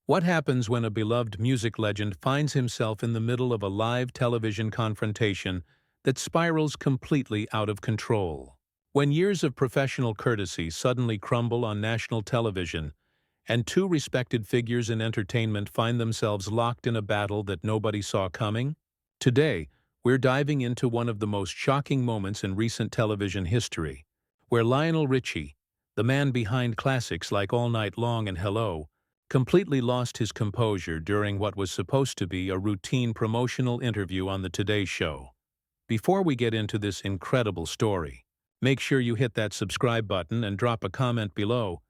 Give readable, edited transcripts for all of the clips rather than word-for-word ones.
What happens when a beloved music legend finds himself in the middle of a live television confrontation that spirals completely out of control? When years of professional courtesy suddenly crumble on national television, and two respected figures in entertainment find themselves locked in a battle that nobody saw coming? Today, we're diving into one of the most shocking moments in recent television history, where Lionel Richie, the man behind classics like All Night Long and Hello, completely lost his composure during what was supposed to be a routine promotional interview on the Today Show. Before we get into this incredible story, make sure you hit that subscribe button and drop a comment below,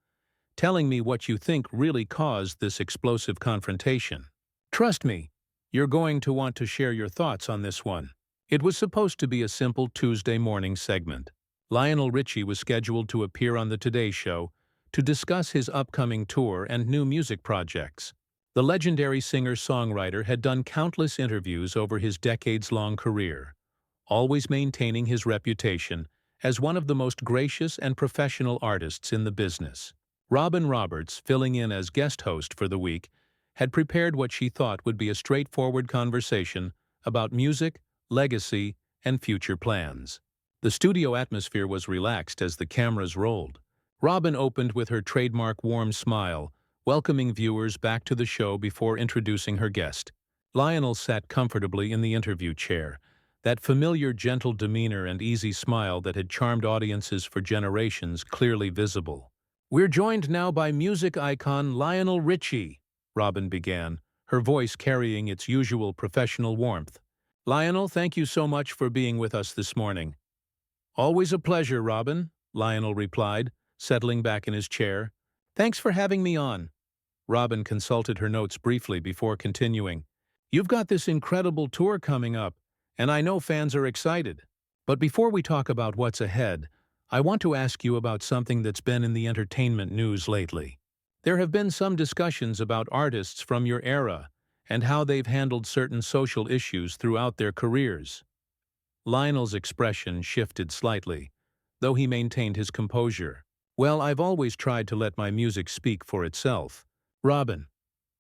telling me what you think really caused this explosive confrontation. Trust me, you're going to want to share your thoughts on this one. It was supposed to be a simple Tuesday morning segment. Lionel Richie was scheduled to appear on the Today Show to discuss his upcoming tour and new music projects. The legendary singer-songwriter had done countless interviews over his decades-long career, always maintaining his reputation as one of the most gracious and professional artists in the business. Robin Roberts, filling in as guest host for the week, had prepared what she thought would be a straightforward conversation about music, legacy, and future plans. The studio atmosphere was relaxed as the cameras rolled. Robin opened with her trademark warm smile, welcoming viewers back to the show before introducing her guest. Lionel sat comfortably in the interview chair, that familiar gentle demeanor and easy smile that had charmed audiences for generations clearly visible. "We're joined now by music icon Lionel Richie," Robin began, her voice carrying its usual professional warmth. "Lionel, thank you so much for being with us this morning." "Always a pleasure, Robin," Lionel replied, settling back in his chair. "Thanks for having me on." Robin consulted her notes briefly before continuing. "You've got this incredible tour coming up, and I know fans are excited. But before we talk about what's ahead, I want to ask you about something that's been in the entertainment news lately. There have been some discussions about artists from your era and how they've handled certain social issues throughout their careers." Lionel's expression shifted slightly, though he maintained his composure. "Well, I've always tried to let my music speak for itself. Robin,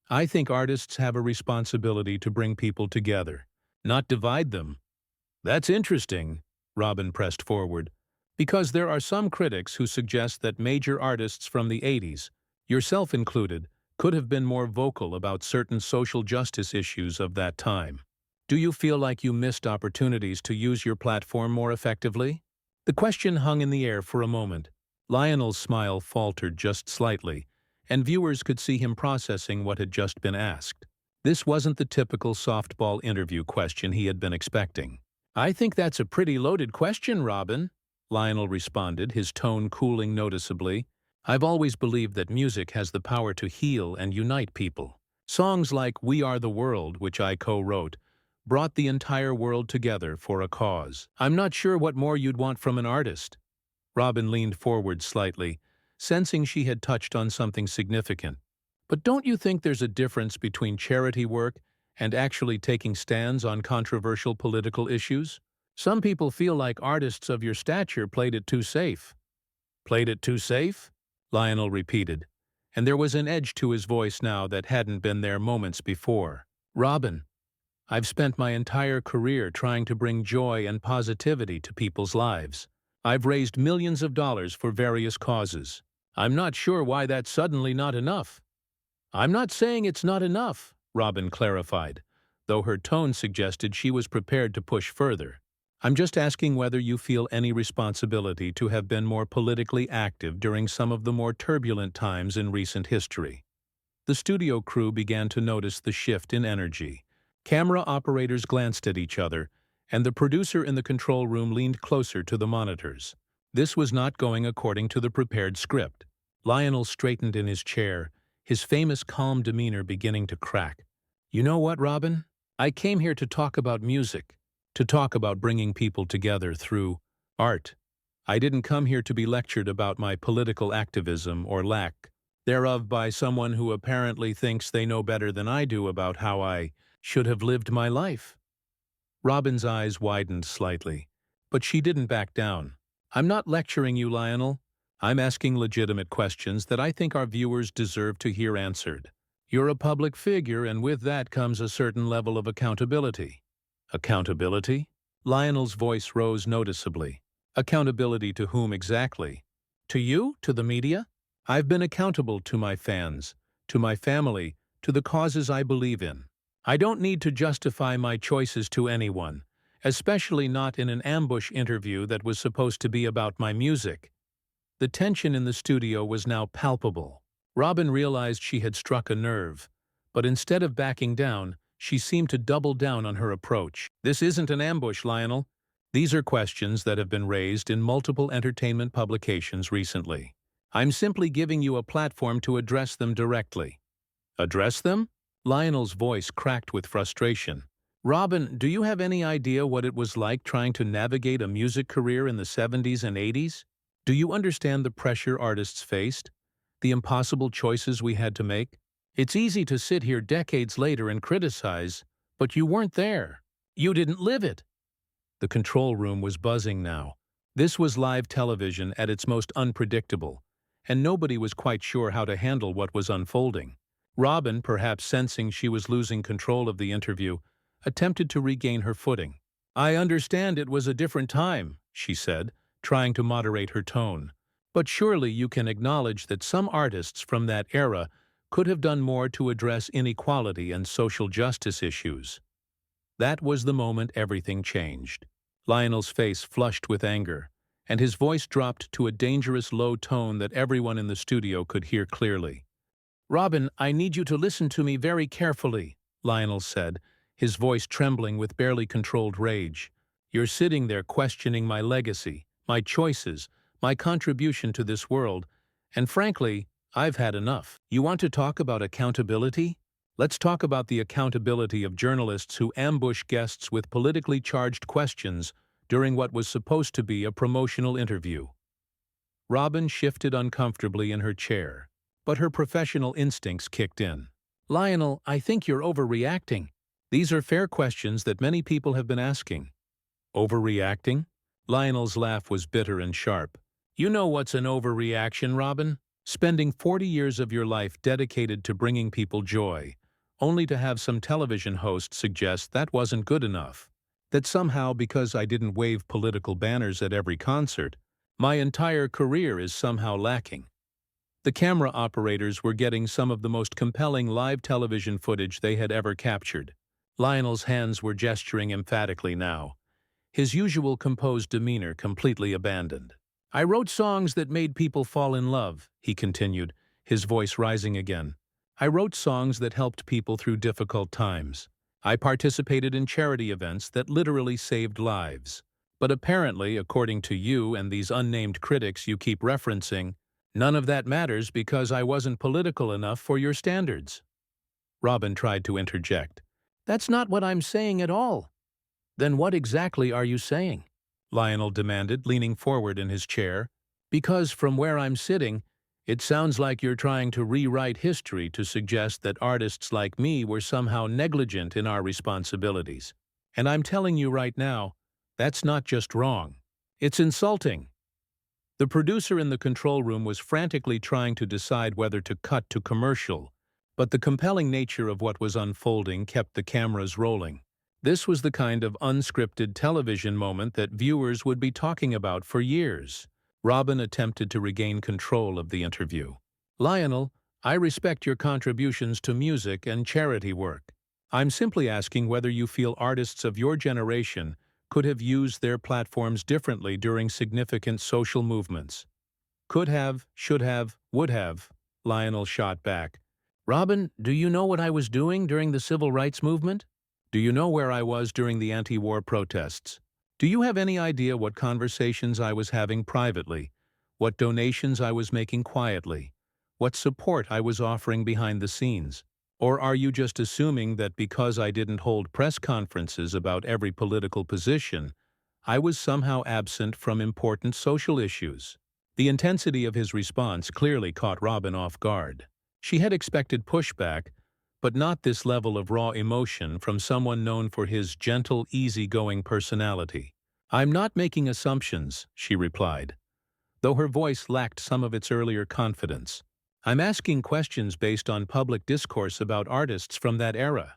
I think artists have a responsibility to bring people together, not divide them." "That's interesting," Robin pressed forward, "because there are some critics who suggest that major artists from the 80s, yourself included, could have been more vocal about certain social justice issues of that time. Do you feel like you missed opportunities to use your platform more effectively?" The question hung in the air for a moment. Lionel's smile faltered just slightly, and viewers could see him processing what had just been asked. This wasn't the typical softball interview question he had been expecting. "I think that's a pretty loaded question, Robin," Lionel responded, his tone cooling noticeably. "I've always believed that music has the power to heal and unite people. Songs like We Are the World, which I co-wrote, brought the entire world together for a cause. I'm not sure what more you'd want from an artist." Robin leaned forward slightly, sensing she had touched on something significant. "But don't you think there's a difference between charity work and actually taking stands on controversial political issues? Some people feel like artists of your stature played it too safe." "Played it too safe?" Lionel repeated, and there was an edge to his voice now that hadn't been there moments before. "Robin, I've spent my entire career trying to bring joy and positivity to people's lives. I've raised millions of dollars for various causes. I'm not sure why that's suddenly not enough." "I'm not saying it's not enough," Robin clarified, though her tone suggested she was prepared to push further. "I'm just asking whether you feel any responsibility to have been more politically active during some of the more turbulent times in recent history." The studio crew began to notice the shift in energy. Camera operators glanced at each other, and the producer in the control room leaned closer to the monitors. This was not going according to the prepared script. Lionel straightened in his chair, his famous calm demeanor beginning to crack. "You know what, Robin? I came here to talk about music, to talk about bringing people together through art. I didn't come here to be lectured about my political activism or lack thereof by someone who apparently thinks they know better than I do about how I should have lived my life." Robin's eyes widened slightly, but she didn't back down. "I'm not lecturing you, Lionel. I'm asking legitimate questions that I think our viewers deserve to hear answered." You're a public figure, and with that comes a certain level of accountability. Accountability? Lionel's voice rose noticeably. Accountability to whom exactly? To you? To the media? I've been accountable to my fans, to my family, to the causes I believe in. I don't need to justify my choices to anyone, especially not in an ambush interview that was supposed to be about my music. The tension in the studio was now palpable. Robin realized she had struck a nerve, but instead of backing down, she seemed to double down on her approach. This isn't an ambush, Lionel. These are questions that have been raised in multiple entertainment publications recently. I'm simply giving you a platform to address them directly. Address them? Lionel's voice cracked with frustration. Robin, do you have any idea what it was like trying to navigate a music career in the 70s and 80s? Do you understand the pressure artists faced? The impossible choices we had to make? It's easy to sit here decades later and criticize, but you weren't there. You didn't live it. The control room was buzzing now. This was live television at its most unpredictable, and nobody was quite sure how to handle what was unfolding. Robin, perhaps sensing she was losing control of the interview, attempted to regain her footing. I understand it was a different time, she said, trying to moderate her tone. But surely you can acknowledge that some artists from that era could have done more to address inequality and social justice issues. That was the moment everything changed. Lionel's face flushed with anger, and his voice dropped to a dangerous low tone that everyone in the studio could hear clearly. Robin, I need you to listen to me very carefully, Lionel said, his voice trembling with barely controlled rage. You're sitting there questioning my legacy, my choices, my contribution to this world, and frankly, I've had enough. You want to talk about accountability? Let's talk about the accountability of journalists who ambush guests with politically charged questions during what was supposed to be a promotional interview. Robin shifted uncomfortably in her chair, but her professional instincts kicked in. Lionel, I think you're overreacting. These are fair questions that many people have been asking. Overreacting? Lionel's laugh was bitter and sharp. You know what's an overreaction, Robin? Spending 40 years of your life dedicated to bringing people joy, only to have some television host suggest that wasn't good enough. That somehow, because I didn't wave political banners at every concert, my entire career is somehow lacking. The camera operators were getting some of the most compelling live television footage they had ever captured. Lionel's hands were gesturing emphatically now, his usual composed demeanor completely abandoned. I wrote songs that made people fall in love, he continued, his voice rising again. I wrote songs that helped people through difficult times. I participated in charity events that literally saved lives. But apparently, according to you and these unnamed critics you keep referencing, none of that matters because I wasn't political enough for your standards. Robin tried to interject. That's not what I'm saying at all. Then what exactly are you saying? Lionel demanded, leaning forward in his chair. Because from where I'm sitting, it sounds like you're trying to rewrite history to suggest that artists like me were somehow negligent in our responsibilities. And I'm telling you right now, that's not just wrong. It's insulting. The producer in the control room was frantically trying to decide whether to cut to commercial, but the compelling nature of what was unfolding kept the cameras rolling. This was the kind of unscripted television moment that viewers would be talking about for years. Robin attempted to regain control of the interview. Lionel, I respect your contributions to music and charity work. I'm simply asking whether you feel artists of your generation could have used their platforms differently during significant social movements. Could have, should have, would have, Lionel shot back. Robin, do you know what I was doing during the civil rights movement? Do you know where I was during the anti-war protests? Do you have any idea what conversations I was having privately, what donations I was making quietly, what support I was offering behind the scenes? Or are you just assuming that because I didn't hold press conferences about every political position, I was somehow absent from important social issues? The intensity of his response clearly caught Robin off guard. She had expected pushback, but not this level of raw emotion from someone known for his gentle, easygoing personality. I'm not making assumptions, she replied, though her voice lacked some of its earlier confidence. I'm asking questions based on public discourse about artists from that era.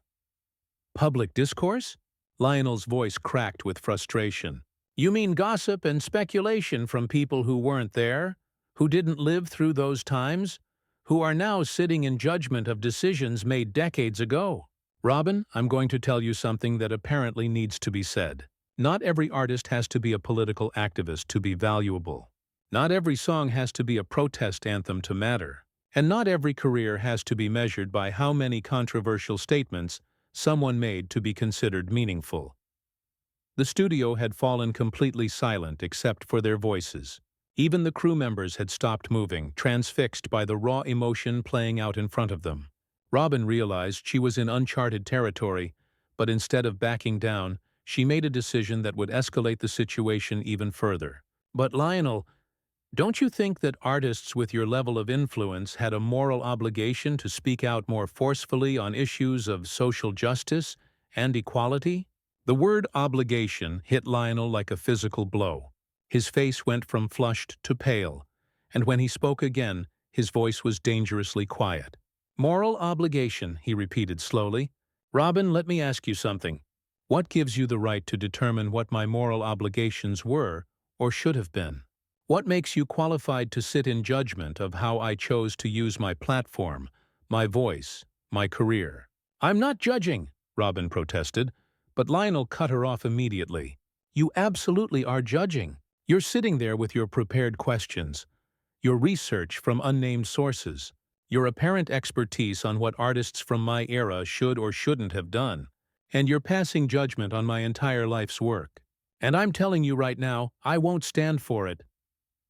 Public discourse? Lionel's voice cracked with frustration. You mean gossip and speculation from people who weren't there, who didn't live through those times, who are now sitting in judgment of decisions made decades ago? Robin, I'm going to tell you something that apparently needs to be said. Not every artist has to be a political activist to be valuable. Not every song has to be a protest anthem to matter. And not every career has to be measured by how many controversial statements someone made to be considered meaningful. The studio had fallen completely silent except for their voices. Even the crew members had stopped moving, transfixed by the raw emotion playing out in front of them. Robin realized she was in uncharted territory, but instead of backing down, she made a decision that would escalate the situation even further. But Lionel, don't you think that artists with your level of influence had a moral obligation to speak out more forcefully on issues of social justice and equality? The word obligation hit Lionel like a physical blow. His face went from flushed to pale, and when he spoke again, his voice was dangerously quiet. Moral obligation, he repeated slowly. Robin, let me ask you something. What gives you the right to determine what my moral obligations were or should have been? What makes you qualified to sit in judgment of how I chose to use my platform, my voice, my career? I'm not judging, Robin protested, but Lionel cut her off immediately. You absolutely are judging. You're sitting there with your prepared questions, your research from unnamed sources, your apparent expertise on what artists from my era should or shouldn't have done, and you're passing judgment on my entire life's work. And I'm telling you right now, I won't stand for it.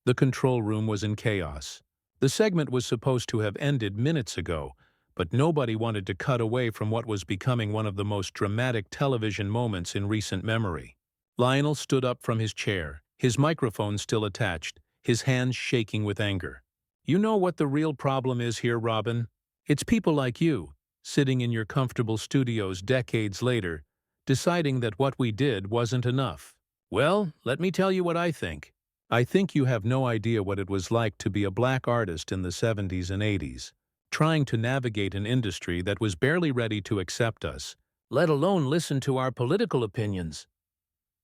The control room was in chaos. The segment was supposed to have ended minutes ago, but nobody wanted to cut away from what was becoming one of the most dramatic television moments in recent memory. Lionel stood up from his chair, his microphone still attached, his hands shaking with anger. You know what the real problem is here, Robin? It's people like you, sitting in your comfortable studios decades later, deciding that what we did wasn't enough. Well, let me tell you what I think. I think you have no idea what it was like to be a black artist in the 70s and 80s, trying to navigate an industry that was barely ready to accept us, let alone listen to our political opinions.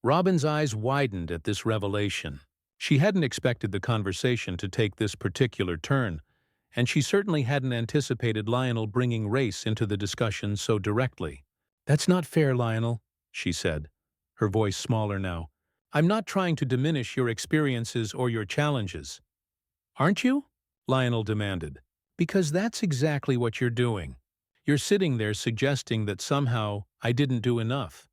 Robin's eyes widened at this revelation. She hadn't expected the conversation to take this particular turn, and she certainly hadn't anticipated Lionel bringing race into the discussion so directly. That's not fair, Lionel, she said, her voice smaller now. I'm not trying to diminish your experiences or your challenges. Aren't you? Lionel demanded. Because that's exactly what you're doing. You're sitting there suggesting that somehow I didn't do enough,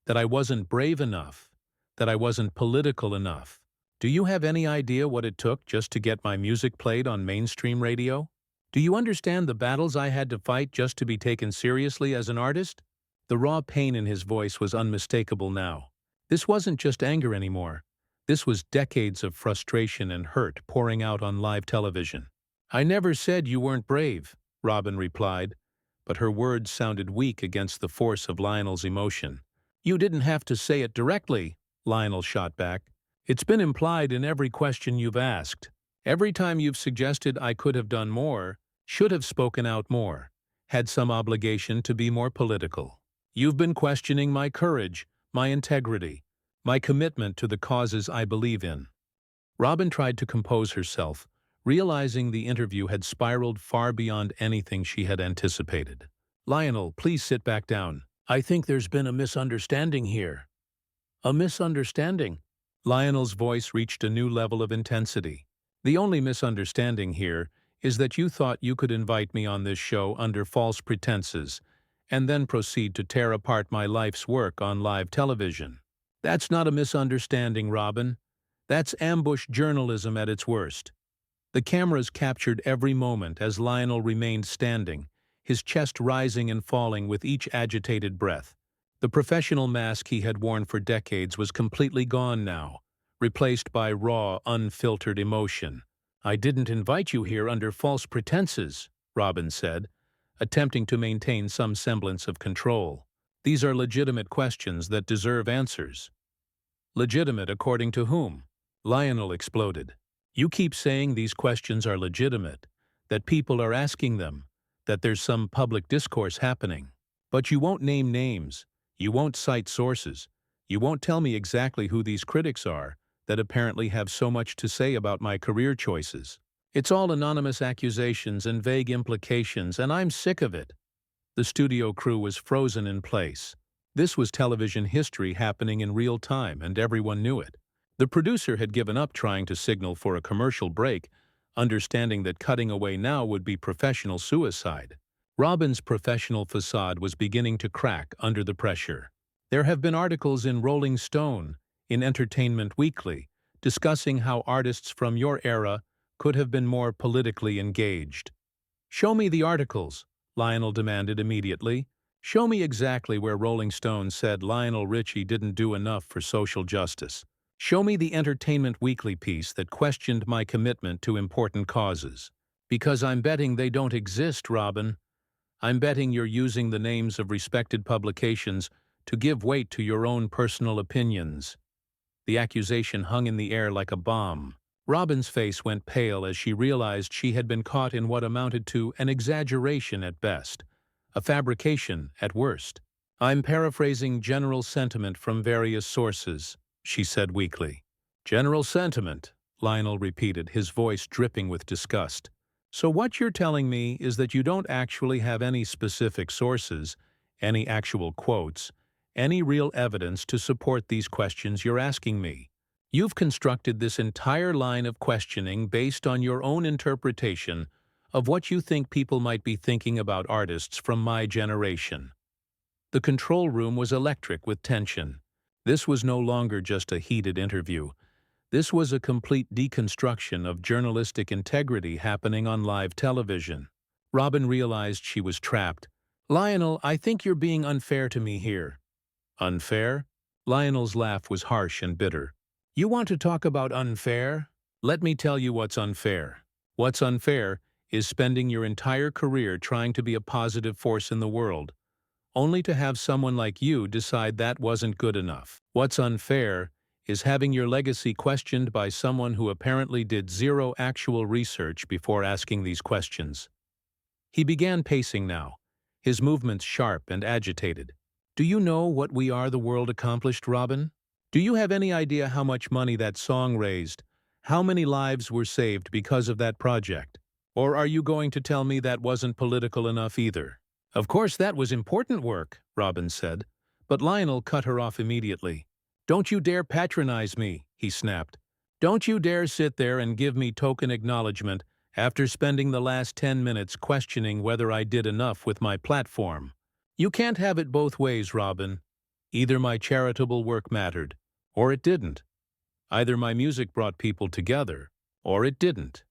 that I wasn't brave enough, that I wasn't political enough. Do you have any idea what it took just to get my music played on mainstream radio? Do you understand the battles I had to fight just to be taken seriously as an artist? The raw pain in his voice was unmistakable now. This wasn't just anger anymore. This was decades of frustration and hurt pouring out on live television. I never said you weren't brave, Robin replied, but her words sounded weak against the force of Lionel's emotion. You didn't have to say it directly, Lionel shot back. It's been implied in every question you've asked. Every time you've suggested I could have done more, should have spoken out more, had some obligation to be more political. You've been questioning my courage, my integrity, my commitment to the causes I believe in. Robin tried to compose herself, realizing the interview had spiraled far beyond anything she had anticipated. Lionel, please sit back down. I think there's been a misunderstanding here. A misunderstanding? Lionel's voice reached a new level of intensity. The only misunderstanding here is that you thought you could invite me on this show under false pretenses and then proceed to tear apart my life's work on live television. That's not a misunderstanding, Robin. That's ambush journalism at its worst. The cameras captured every moment as Lionel remained standing, his chest rising and falling with each agitated breath. The professional mask he had worn for decades was completely gone now, replaced by raw, unfiltered emotion. I didn't invite you here under false pretenses, Robin said, attempting to maintain some semblance of control. These are legitimate questions that deserve answers. Legitimate according to whom? Lionel exploded. You keep saying these questions are legitimate. that people are asking them, that there's some public discourse happening. But you won't name names, you won't cite sources, you won't tell me exactly who these critics are that apparently have so much to say about my career choices. It's all anonymous accusations and vague implications, and I'm sick of it. The studio crew was frozen in place. This was television history happening in real time, and everyone knew it. The producer had given up trying to signal for a commercial break, understanding that cutting away now would be professional suicide. Robin's professional facade was beginning to crack under the pressure. There have been articles in Rolling Stone, in Entertainment Weekly, discussing how artists from your era could have been more politically engaged. Show me the articles, Lionel demanded immediately. Show me exactly where Rolling Stone said Lionel Richie didn't do enough for social justice. Show me the Entertainment Weekly piece that questioned my commitment to important causes. Because I'm betting they don't exist, Robin. I'm betting you're using the names of respected publications to give weight to your own personal opinions. The accusation hung in the air like a bomb. Robin's face went pale as she realized she had been caught in what amounted to an exaggeration at best, a fabrication at worst. I'm paraphrasing general sentiment from various sources, she said weakly. General sentiment, Lionel repeated, his voice dripping with disgust. So what you're telling me is that you don't actually have any specific sources, any actual quotes, any real evidence to support these questions you're asking me. You've constructed this entire line of questioning based on your own interpretation of what you think people might be thinking about artists from my generation. The control room was electric with tension. This was no longer just a heated interview. This was a complete deconstruction of journalistic integrity happening on live television. Robin realized she was trapped. Lionel, I think you're being unfair to me here. Unfair? Lionel's laugh was harsh and bitter. You want to talk about unfair? Let me tell you what's unfair. What's unfair is spending your entire career trying to be a positive force in the world, only to have someone like you decide that wasn't good enough. What's unfair is having your legacy questioned by someone who apparently did zero actual research before asking these questions. He began pacing now, his movements sharp and agitated. Do you know what We Are the World accomplished, Robin? Do you have any idea how much money that song raised? How many lives were saved because of that project? Or are you going to tell me that wasn't political enough either? Of course that was important work, Robin said, but Lionel cut her off immediately. Don't you dare patronize me, he snapped. Don't you dare sit there and give me token acknowledgement after spending the last 10 minutes questioning whether I did enough with my platform. You can't have it both ways, Robin. Either my charitable work mattered, or it didn't. Either my music brought people together, or it didn't.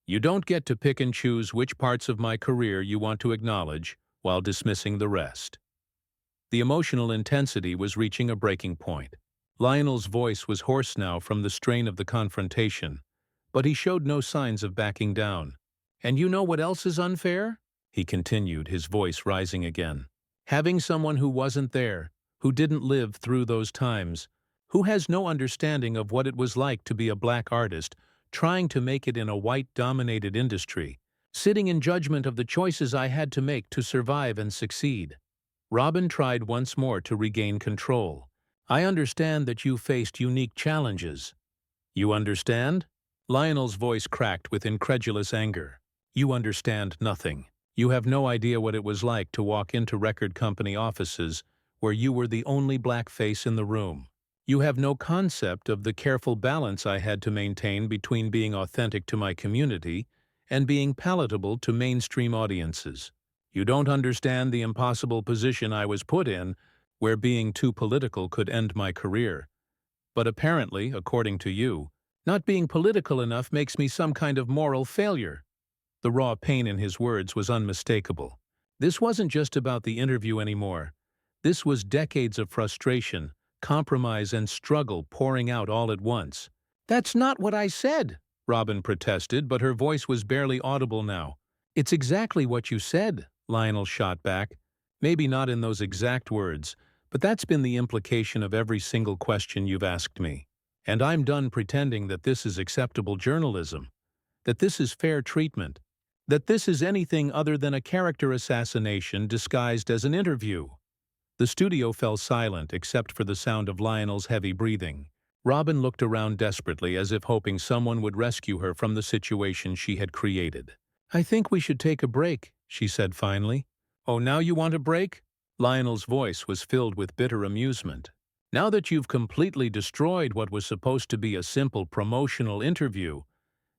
You don't get to pick and choose which parts of my career you want to acknowledge while dismissing the rest. The emotional intensity was reaching a breaking point. Lionel's voice was hoarse now from the strain of the confrontation, but he showed no signs of backing down. And you know what else is unfair? He continued, his voice rising again. Having someone who wasn't there, who didn't live through those times, who has no understanding of what it was like to be a black artist trying to make it in a white-dominated industry, sitting in judgment of the choices I had to make to survive and succeed. Robin tried once more to regain control. I understand that you faced unique challenges. You understand? Lionel's voice cracked with incredulous anger. You understand nothing. You have no idea what it was like to walk into record company offices where you were the only black face in the room. You have no concept of the careful balance I had to maintain between being authentic to my community and being palatable to mainstream audiences. You don't understand the impossible position I was put in, where being too political could end my career. But apparently, according to you, not being political enough makes me some kind of moral failure. The raw pain in his words was unmistakable. This wasn't just about the interview anymore. This was decades of frustration, compromise, and struggle pouring out all at once. That's not what I said, Robin protested, but her voice was barely audible now. It's exactly what you said, Lionel shot back. Maybe not in those exact words, but that's been the implication of every single question you've asked me. And I'm done pretending that this is acceptable journalism, that this is fair treatment. that this is anything other than a character assassination disguised as an interview. The studio fell silent except for the sound of Lionel's heavy breathing. Robin looked around desperately as if hoping someone would rescue her from the situation she had created. "I think we should take a break," she said finally. "Oh, now you want a break?" Lionel's voice was filled with bitter amusement. "Now that you've completely destroyed what was supposed to be a simple promotional interview,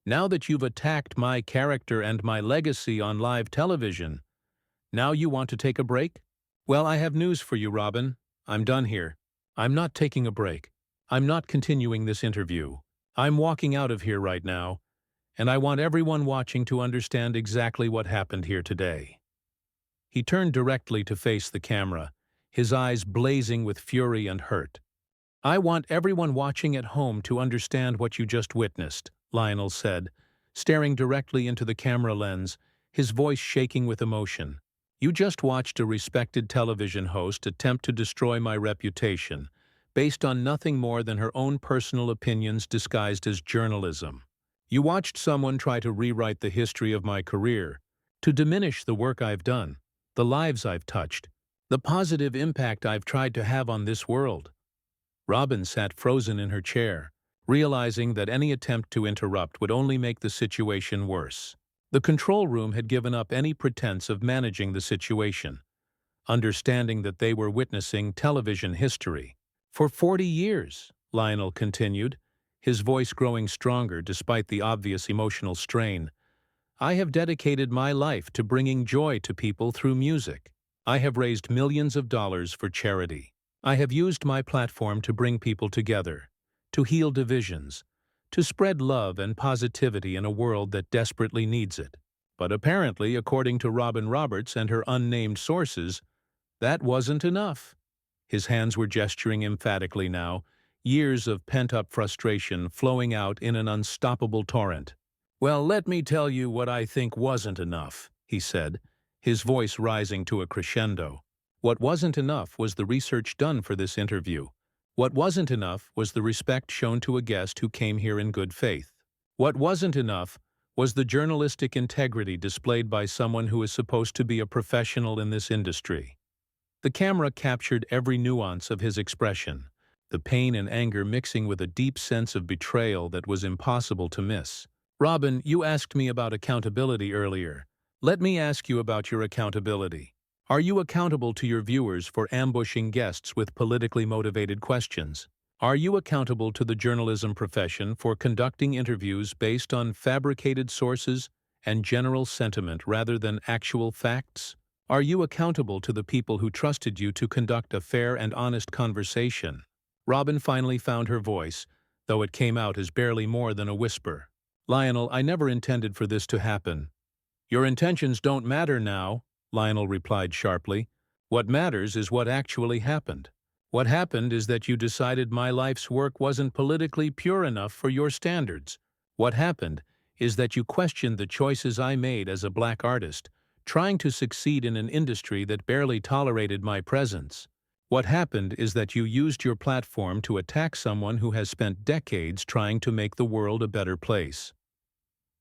now that you've attacked my character and my legacy on live television, now you want to take a break? Well, I have news for you, Robin. I'm done here. I'm not taking a break. I'm not continuing this interview. I'm walking out of here right now, and I want everyone watching to understand exactly what happened here today." He turned directly to face the camera, his eyes blazing with fury and hurt. "I want everyone watching at home to understand what you just witnessed," Lionel said, staring directly into the camera lens, his voice shaking with emotion. "You just watched a respected television host attempt to destroy my reputation, based on nothing more than her own personal opinions disguised as journalism. You watched someone try to rewrite the history of my career, to diminish the work I've done, the lives I've touched, the positive impact I've tried to have on this world." Robin sat frozen in her chair, realizing that any attempt to interrupt would only make the situation worse. The control room had given up any pretense of managing the situation, understanding that they were witnessing television history. "For 40 years, Lionel continued, his voice growing stronger despite the obvious emotional strain, "I have dedicated my life to bringing joy to people through music. I have raised millions of dollars for charity. I have used my platform to bring people together, to heal divisions, to spread love and positivity in a world that desperately needs it. But apparently, according to Robin Roberts and her unnamed sources, that wasn't enough." His hands were gesturing emphatically now, years of pent-up frustration flowing out in an unstoppable torrent. "Well, let me tell you what I think wasn't enough," he said, his voice rising to a crescendo. "What wasn't enough was the research done for this interview. What wasn't enough was the respect shown to a guest who came here in good faith. What wasn't enough was the journalistic integrity displayed by someone who is supposed to be a professional in this industry." The camera captured every nuance of his expression, the pain and anger mixing with a deep sense of betrayal that was impossible to miss. "Robin, you asked me about accountability earlier. Let me ask you about your accountability. Are you accountable to your viewers for ambushing guests with politically motivated questions? Are you accountable to the journalism profession for conducting interviews based on fabricated sources and general sentiment rather than actual facts? Are you accountable to the people who trusted you to conduct a fair and honest conversation?" Robin finally found her voice, though it came out as barely more than a whisper. "Lionel, I never intended for this to happen." "Your intentions don't matter now," Lionel replied sharply. "What matters is what actually happened. What happened is that you decided my life's work wasn't politically pure enough for your standards. What happened is that you questioned the choices I made as a black artist, trying to succeed in an industry that barely tolerated my presence. What happened is that you used your platform to attack someone who has spent decades trying to make the world a better place."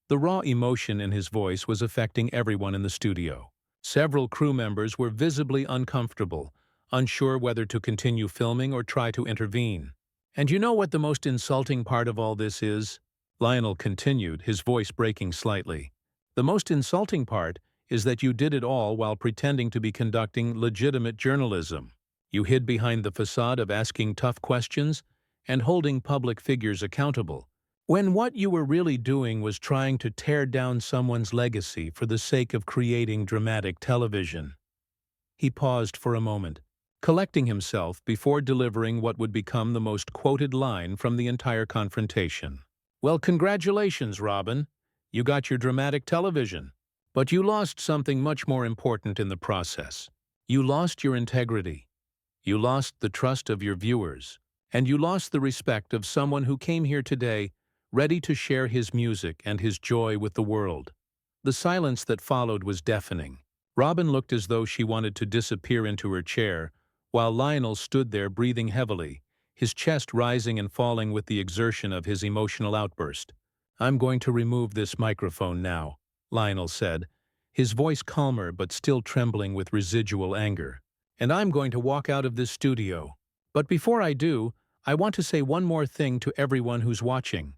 The raw emotion in his voice was affecting everyone in the studio. Several crew members were visibly uncomfortable, unsure whether to continue filming or try to intervene. "And you know what the most insulting part of all this is?" Lionel continued, his voice breaking slightly. "The most insulting part is that you did it all while pretending to be conducting legitimate journalism. You hid behind the facade of asking tough questions and holding public figures accountable, when what you were really doing was trying to tear down someone's legacy for the sake of creating dramatic television." He paused for a moment, collecting himself before delivering what would become the most quoted line from the entire confrontation. "Well, congratulations, Robin. You got your dramatic television. But you lost something much more important in the process. You lost your integrity. You lost the trust of your viewers. And you lost the respect of someone who came here today ready to share his music and his joy with the world." The silence that followed was deafening. Robin looked as though she wanted to disappear into her chair, while Lionel stood there breathing heavily, his chest rising and falling with the exertion of his emotional outburst. "I'm going to remove this microphone now," Lionel said, his voice calmer but still trembling with residual anger. "And I'm going to walk out of this studio. But before I do, I want to say one more thing to everyone who's watching."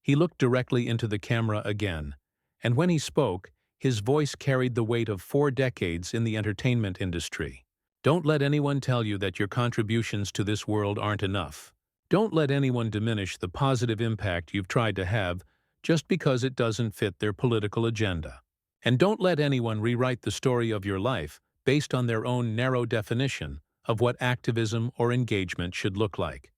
He looked directly into the camera again, and when he spoke, his voice carried the weight of 4 decades in the entertainment industry. "Don't let anyone tell you that your contributions to this world aren't enough. Don't let anyone diminish the positive impact you've tried to have just because it doesn't fit their political agenda. And don't let anyone rewrite the story of your life based on their own narrow definition of what activism or engagement should look like."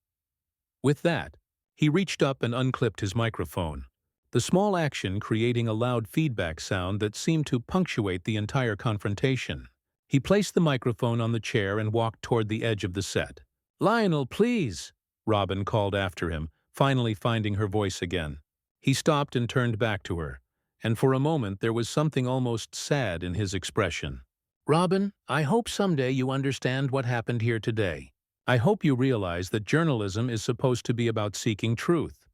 With that, he reached up and unclipped his microphone, the small action creating a loud feedback sound that seemed to punctuate the entire confrontation. He placed the microphone on the chair and walked toward the edge of the set. "Lionel, please!" Robin called after him, finally finding her voice again. He stopped and turned back to her, and for a moment there was something almost sad in his expression. "Robin, I hope someday you understand what happened here today. I hope you realize that journalism is supposed to be about seeking truth,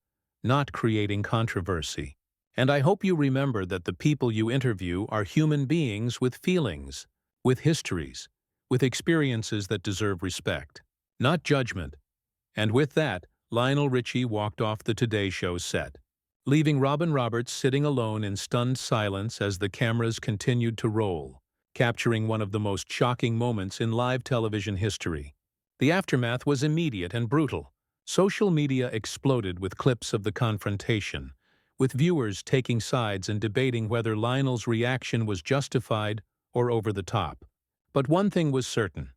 not creating controversy. And I hope you remember that the people you interview are human beings with feelings, with histories, with experiences that deserve respect, not judgment." And with that, Lionel Richie walked off the Today Show set, leaving Robin Roberts sitting alone in stunned silence as the cameras continued to roll, capturing one of the most shocking moments in live television history. The aftermath was immediate and brutal. Social media exploded with clips of the confrontation, with viewers taking sides and debating whether Lionel's reaction was justified or over the top. But one thing was certain.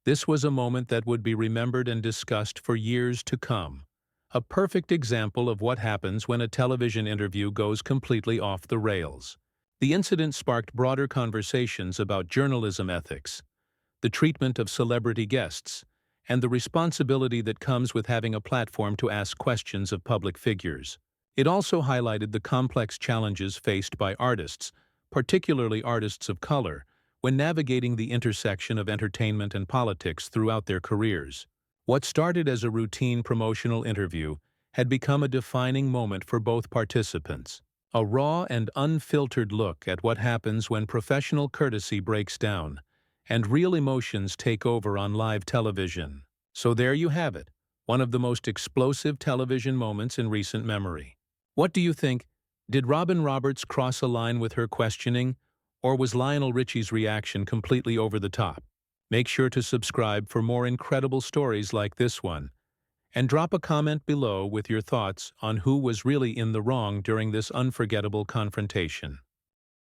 This was a moment that would be remembered and discussed for years to come. A perfect example of what happens when a television interview goes completely off the rails. The incident sparked broader conversations about journalism ethics, the treatment of celebrity guests, and the responsibility that comes with having a platform to ask questions of public figures. It also highlighted the complex challenges faced by artists, particularly artists of color, when navigating the intersection of entertainment and politics throughout their careers. What started as a routine promotional interview had become a defining moment for both participants. A raw and unfiltered look at what happens when professional courtesy breaks down and real emotions take over on live television. So there you have it, one of the most explosive television moments in recent memory. What do you think? Did Robin Roberts cross a line with her questioning, or was Lionel Richie's reaction completely over the top? Make sure to subscribe for more incredible stories like this one, and drop a comment below with your thoughts on who was really in the wrong during this unforgettable confrontation.